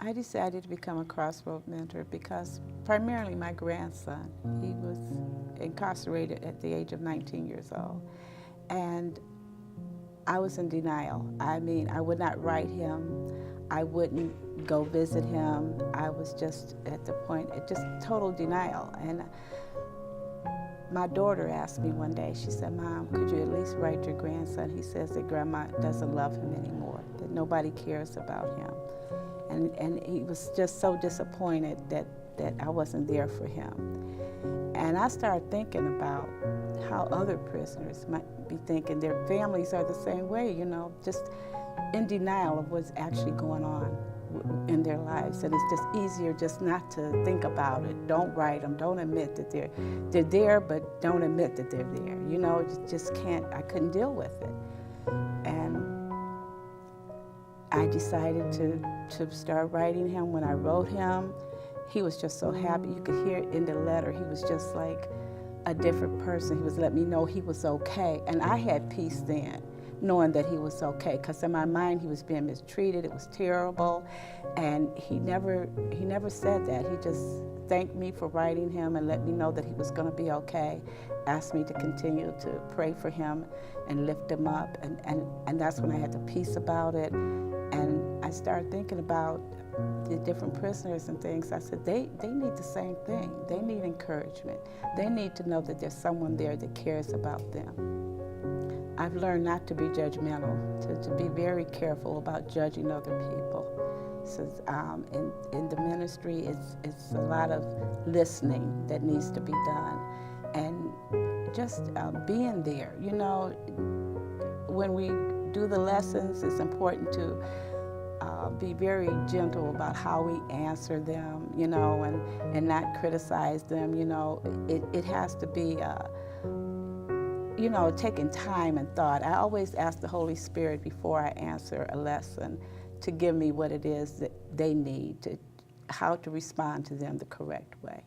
I decided to become a Crossroads mentor because primarily my grandson, he was incarcerated at the age of 19 years old. And I was in denial. I mean, I would not write him. I wouldn't go visit him. I was just at the point, just total denial. And my daughter asked me one day, she said, "Mom, could you at least write your grandson? He says that Grandma doesn't love him anymore, that nobody cares about him." And he was just so disappointed that I wasn't there for him. And I started thinking about how other prisoners might be thinking. Their families are the same way, you know, just in denial of what's actually going on in their lives. And it's just easier just not to think about it. Don't write them, don't admit that they're there, but don't admit that they're there. You know, just can't, I couldn't deal with it. And I decided to start writing him. When I wrote him, he was just so happy. You could hear it in the letter. He was just like a different person. He was letting me know he was okay. And I had peace then, knowing that he was okay, because in my mind he was being mistreated. It was terrible. And he never said that. He just thanked me for writing him and let me know that he was going to be okay, asked me to continue to pray for him and lift him up. And that's when I had the peace about it. And I started thinking about the different prisoners and things. I said, they need the same thing. They need encouragement. They need to know that there's someone there that cares about them. I've learned not to be judgmental, to be very careful about judging other people. So in the ministry, it's a lot of listening that needs to be done, and just being there. You know, when we do the lessons, it's important to be very gentle about how we answer them, you know, and not criticize them. You know, it has to be, you know, taking time and thought. I always ask the Holy Spirit before I answer a lesson to give me what it is that they need, how to respond to them the correct way.